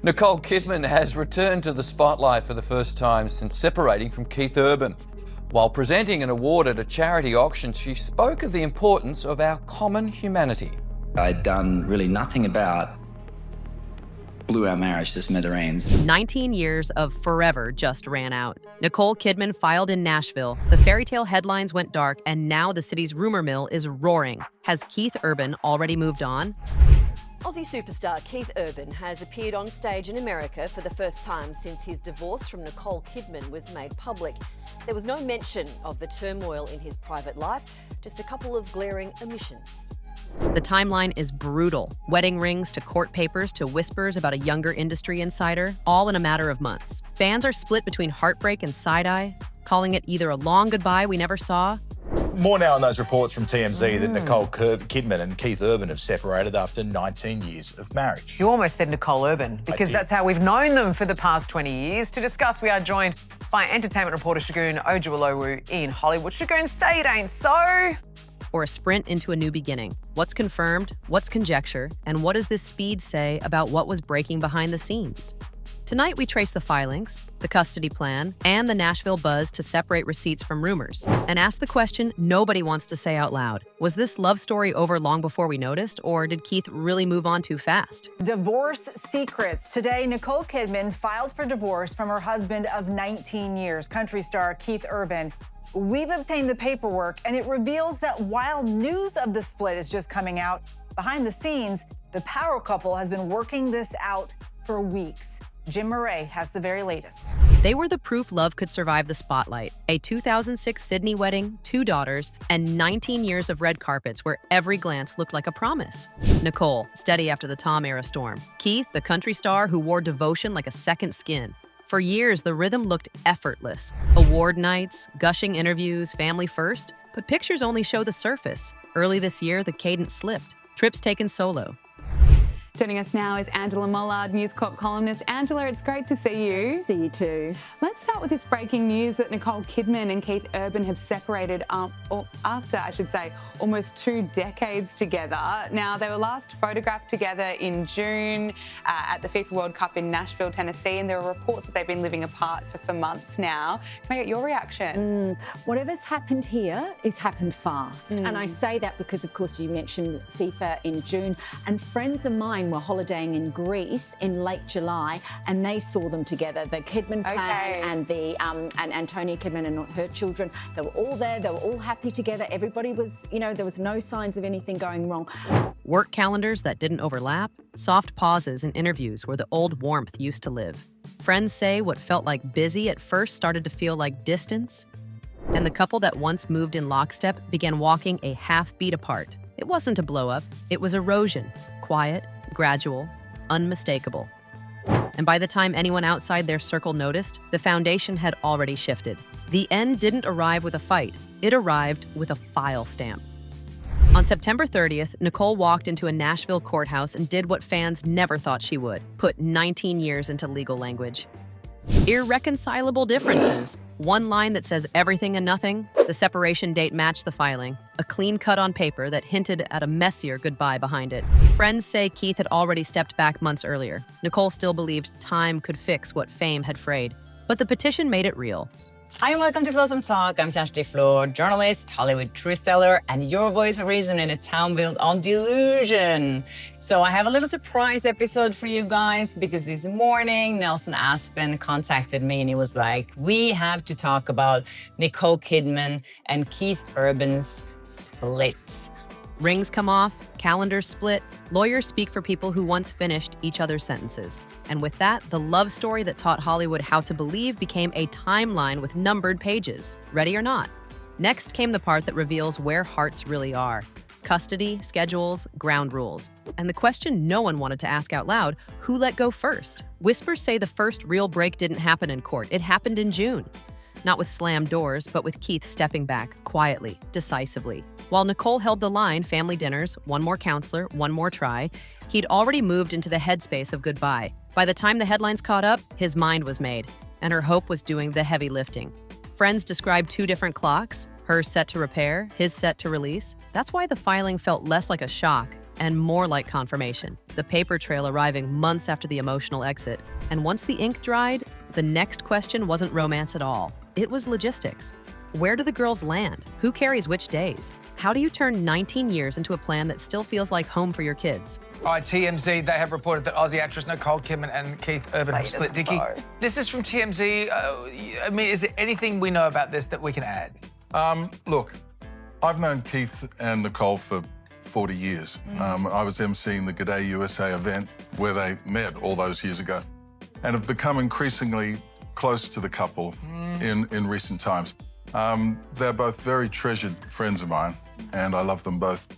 Nicole Kidman has returned to the spotlight for the first time since separating from Keith Urban. While presenting an award at a charity auction, she spoke of the importance of our common humanity. I'd done really nothing about, blew our marriage to smithereens. 19 years of forever just ran out. Nicole Kidman filed in Nashville. The fairy tale headlines went dark, and now the city's rumor mill is roaring. Has Keith Urban already moved on? Aussie superstar Keith Urban has appeared on stage in America for the first time since his divorce from Nicole Kidman was made public. There was no mention of the turmoil in his private life, just a couple of glaring omissions. The timeline is brutal. Wedding rings to court papers to whispers about a younger industry insider, all in a matter of months. Fans are split between heartbreak and side-eye, calling it either a long goodbye we never saw. More now on those reports from TMZ that Nicole Kidman and Keith Urban have separated after 19 years of marriage. You almost said Nicole Urban, because that's how we've known them for the past 20 years. To discuss, we are joined by entertainment reporter Shagun Ojuolowu in Hollywood. Shagun, say it ain't so. Or a sprint into a new beginning. What's confirmed, what's conjecture, and what does this speed say about what was breaking behind the scenes? Tonight we trace the filings, the custody plan, and the Nashville buzz to separate receipts from rumors, and ask the question nobody wants to say out loud. Was this love story over long before we noticed, or did Keith really move on too fast? Divorce secrets. Today, Nicole Kidman filed for divorce from her husband of 19 years, country star Keith Urban. We've obtained the paperwork, and it reveals that while news of the split is just coming out, behind the scenes, the power couple has been working this out for weeks. Jim Murray has the very latest. They were the proof love could survive the spotlight. A 2006 Sydney wedding, 2 daughters, and 19 years of red carpets where every glance looked like a promise. Nicole, steady after the Tom-era storm. Keith, the country star who wore devotion like a second skin. For years, the rhythm looked effortless. Award nights, gushing interviews, family first, but pictures only show the surface. Early this year, the cadence slipped. Trips taken solo. Joining us now is Angela Mollard, News Corp columnist. Angela, it's great to see you. See you too. Let's start with this breaking news that Nicole Kidman and Keith Urban have separated after, almost 2 decades together. Now, they were last photographed together in June at the FIFA World Cup in Nashville, Tennessee, and there are reports that they've been living apart for months now. Can I get your reaction? Whatever's happened here is happened fast. And I say that because, of course, you mentioned FIFA in June, and friends of mine were holidaying in Greece in late July, and they saw them together. The Kidman clan and the and Antonia Kidman and her children. They were all there. They were all happy together. Everybody was, there was no signs of anything going wrong. Work calendars that didn't overlap, soft pauses in interviews where the old warmth used to live. Friends say what felt like busy at first started to feel like distance, and the couple that once moved in lockstep began walking a half beat apart. It wasn't a blow up, it was erosion, quiet, gradual, unmistakable. And by the time anyone outside their circle noticed, the foundation had already shifted. The end didn't arrive with a fight, it arrived with a file stamp. On September 30th, Nicole walked into a Nashville courthouse and did what fans never thought she would, put 19 years into legal language. Irreconcilable differences. One line that says everything and nothing. The separation date matched the filing. A clean cut on paper that hinted at a messier goodbye behind it. Friends say Keith had already stepped back months earlier. Nicole still believed time could fix what fame had frayed. But the petition made it real. Hi and welcome to Blossom Talk. I'm Sash Floor, journalist, Hollywood truth teller, and your voice of reason in a town built on delusion. So I have a little surprise episode for you guys because this morning Nelson Aspen contacted me and he was like, we have to talk about Nicole Kidman and Keith Urban's split. Rings come off, calendars split, lawyers speak for people who once finished each other's sentences. And with that, the love story that taught Hollywood how to believe became a timeline with numbered pages. Ready or not? Next came the part that reveals where hearts really are. Custody, schedules, ground rules. And the question no one wanted to ask out loud, who let go first? Whispers say the first real break didn't happen in court. It happened in June. Not with slammed doors, but with Keith stepping back, quietly, decisively. While Nicole held the line, family dinners, one more counselor, one more try, he'd already moved into the headspace of goodbye. By the time the headlines caught up, his mind was made, and her hope was doing the heavy lifting. Friends described 2 different clocks, hers set to repair, his set to release. That's why the filing felt less like a shock and more like confirmation, the paper trail arriving months after the emotional exit. And once the ink dried, the next question wasn't romance at all. It was logistics. Where do the girls land? Who carries which days? How do you turn 19 years into a plan that still feels like home for your kids? All right, TMZ, they have reported that Aussie actress Nicole Kidman and Keith Urban have split. Dickie, this is from TMZ. I mean, is there anything we know about this that we can add? Look, I've known Keith and Nicole for 40 years. I was emceeing the G'day USA event where they met all those years ago and have become increasingly close to the couple in recent times. They're both very treasured friends of mine, and I love them both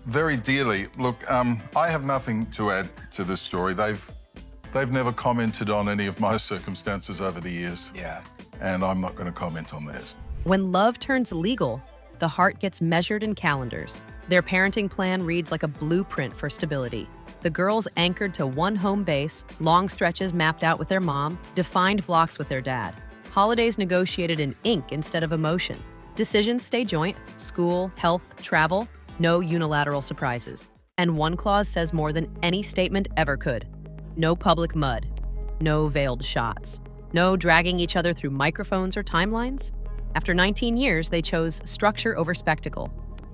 very dearly. Look, I have nothing to add to this story. They've never commented on any of my circumstances over the years. Yeah. And I'm not going to comment on theirs. When love turns legal, the heart gets measured in calendars. Their parenting plan reads like a blueprint for stability. The girls anchored to one home base, long stretches mapped out with their mom, defined blocks with their dad. Holidays negotiated in ink instead of emotion. Decisions stay joint: school, health, travel, no unilateral surprises. And one clause says more than any statement ever could. No public mud. No veiled shots. No dragging each other through microphones or timelines. After 19 years, they chose structure over spectacle,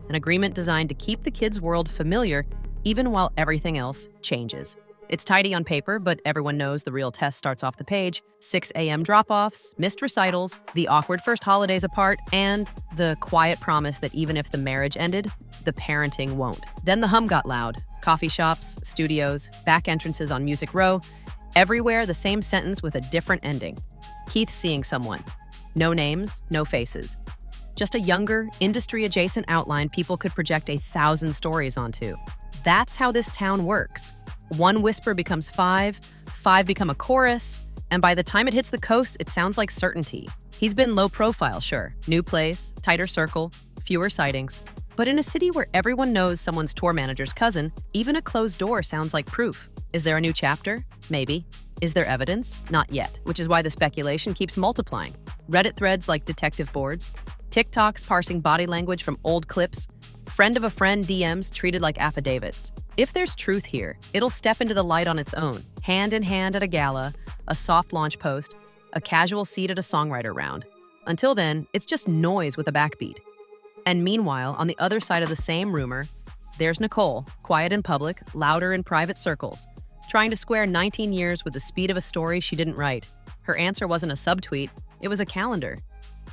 an agreement designed to keep the kids' world familiar even while everything else changes. It's tidy on paper, but everyone knows the real test starts off the page. 6 a.m. drop-offs, missed recitals, the awkward first holidays apart, and the quiet promise that even if the marriage ended, the parenting won't. Then the hum got loud. Coffee shops, studios, back entrances on Music Row. Everywhere, the same sentence with a different ending. Keith seeing someone. No names, no faces. Just a younger, industry-adjacent outline people could project 1,000 stories onto. That's how this town works. One whisper becomes five become a chorus, and by the time it hits the coast, it sounds like certainty. He's been low profile, sure. New place, tighter circle, fewer sightings. But in a city where everyone knows someone's tour manager's cousin, even a closed door sounds like proof. Is there a new chapter? Maybe. Is there evidence? Not yet, which is why the speculation keeps multiplying. Reddit threads like detective boards, TikToks parsing body language from old clips, friend of a friend DMs treated like affidavits. If there's truth here, it'll step into the light on its own, hand in hand at a gala, a soft launch post, a casual seat at a songwriter round. Until then, it's just noise with a backbeat. And meanwhile, on the other side of the same rumor, there's Nicole, quiet in public, louder in private circles, trying to square 19 years with the speed of a story she didn't write. Her answer wasn't a subtweet, it was a calendar.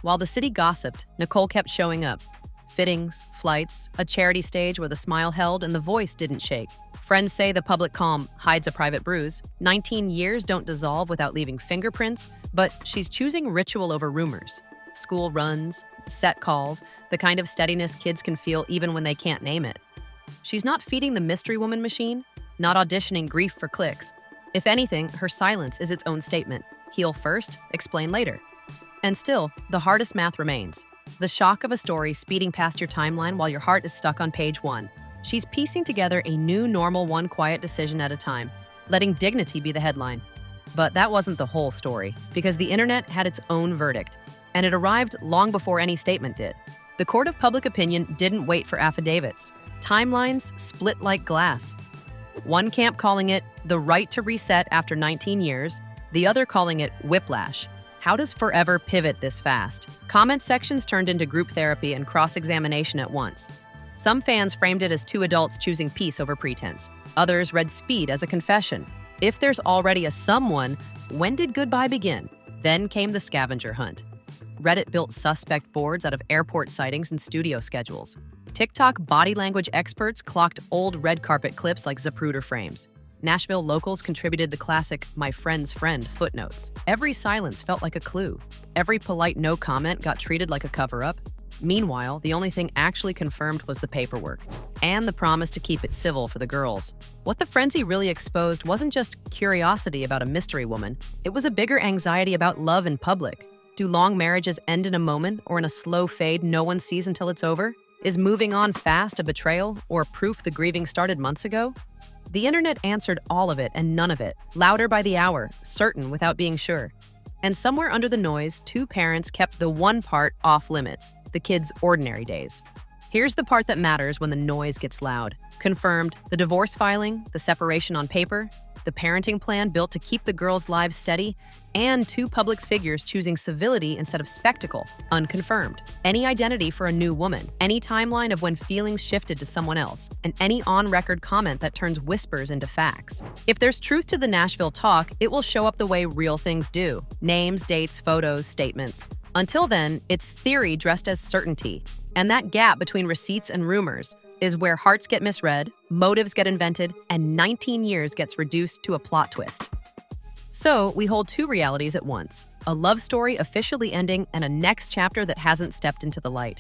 While the city gossiped, Nicole kept showing up. Fittings, flights, a charity stage where the smile held and the voice didn't shake. Friends say the public calm hides a private bruise. 19 years don't dissolve without leaving fingerprints, but she's choosing ritual over rumors. School runs, set calls, the kind of steadiness kids can feel even when they can't name it. She's not feeding the mystery woman machine, not auditioning grief for clicks. If anything, her silence is its own statement. Heal first, explain later. And still, the hardest math remains. The shock of a story speeding past your timeline while your heart is stuck on page 1. She's piecing together a new normal one quiet decision at a time, letting dignity be the headline. But that wasn't the whole story, because the internet had its own verdict, and it arrived long before any statement did. The court of public opinion didn't wait for affidavits. Timelines split like glass. One camp calling it the right to reset after 19 years, the other calling it whiplash. How does forever pivot this fast? Comment sections turned into group therapy and cross-examination at once. Some fans framed it as two adults choosing peace over pretense. Others read speed as a confession. If there's already a someone, when did goodbye begin? Then came the scavenger hunt. Reddit built suspect boards out of airport sightings and studio schedules. TikTok body language experts clocked old red carpet clips like Zapruder frames. Nashville locals contributed the classic "my friend's friend" footnotes. Every silence felt like a clue. Every polite no comment got treated like a cover-up. Meanwhile, the only thing actually confirmed was the paperwork and the promise to keep it civil for the girls. What the frenzy really exposed wasn't just curiosity about a mystery woman. It was a bigger anxiety about love in public. Do long marriages end in a moment or in a slow fade no one sees until it's over? Is moving on fast a betrayal or proof the grieving started months ago? The internet answered all of it and none of it, louder by the hour, certain without being sure. And somewhere under the noise, two parents kept the one part off limits, the kids' ordinary days. Here's the part that matters when the noise gets loud. Confirmed, the divorce filing, the separation on paper, the parenting plan built to keep the girls' lives steady, and 2 public figures choosing civility instead of spectacle, unconfirmed. Any identity for a new woman, any timeline of when feelings shifted to someone else, and any on-record comment that turns whispers into facts. If there's truth to the Nashville talk, it will show up the way real things do. Names, dates, photos, statements. Until then, it's theory dressed as certainty. And that gap between receipts and rumors is where hearts get misread, motives get invented, and 19 years gets reduced to a plot twist. So, we hold 2 realities at once, a love story officially ending and a next chapter that hasn't stepped into the light.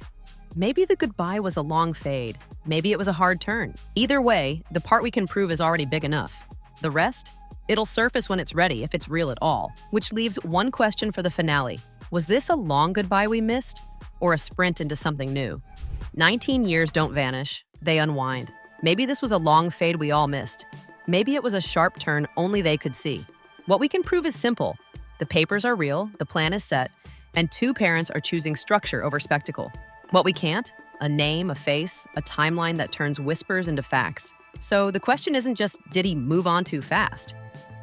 Maybe the goodbye was a long fade. Maybe it was a hard turn. Either way, the part we can prove is already big enough. The rest? It'll surface when it's ready, if it's real at all. Which leaves one question for the finale. Was this a long goodbye we missed, or a sprint into something new? 19 years don't vanish. They unwind. Maybe this was a long fade we all missed. Maybe it was a sharp turn only they could see. What we can prove is simple. The papers are real, the plan is set, and 2 parents are choosing structure over spectacle. What we can't? A name, a face, a timeline that turns whispers into facts. So the question isn't just, did he move on too fast?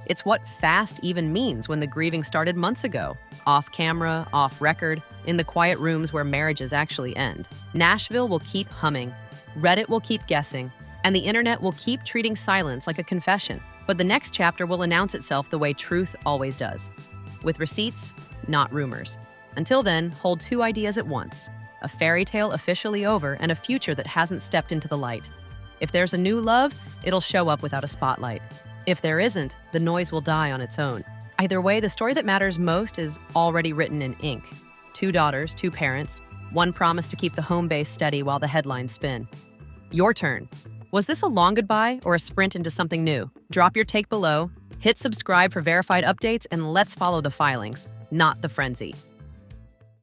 It's what fast even means when the grieving started months ago. Off camera, off record, in the quiet rooms where marriages actually end. Nashville will keep humming. Reddit will keep guessing, and the internet will keep treating silence like a confession. But the next chapter will announce itself the way truth always does, with receipts, not rumors. Until then, hold 2 ideas at once, a fairy tale officially over and a future that hasn't stepped into the light. If there's a new love, it'll show up without a spotlight. If there isn't, the noise will die on its own. Either way, the story that matters most is already written in ink. 2 daughters, 2 parents, 1 promise to keep the home base steady while the headlines spin. Your turn. Was this a long goodbye or a sprint into something new? Drop your take below, hit subscribe for verified updates, and let's follow the filings, not the frenzy.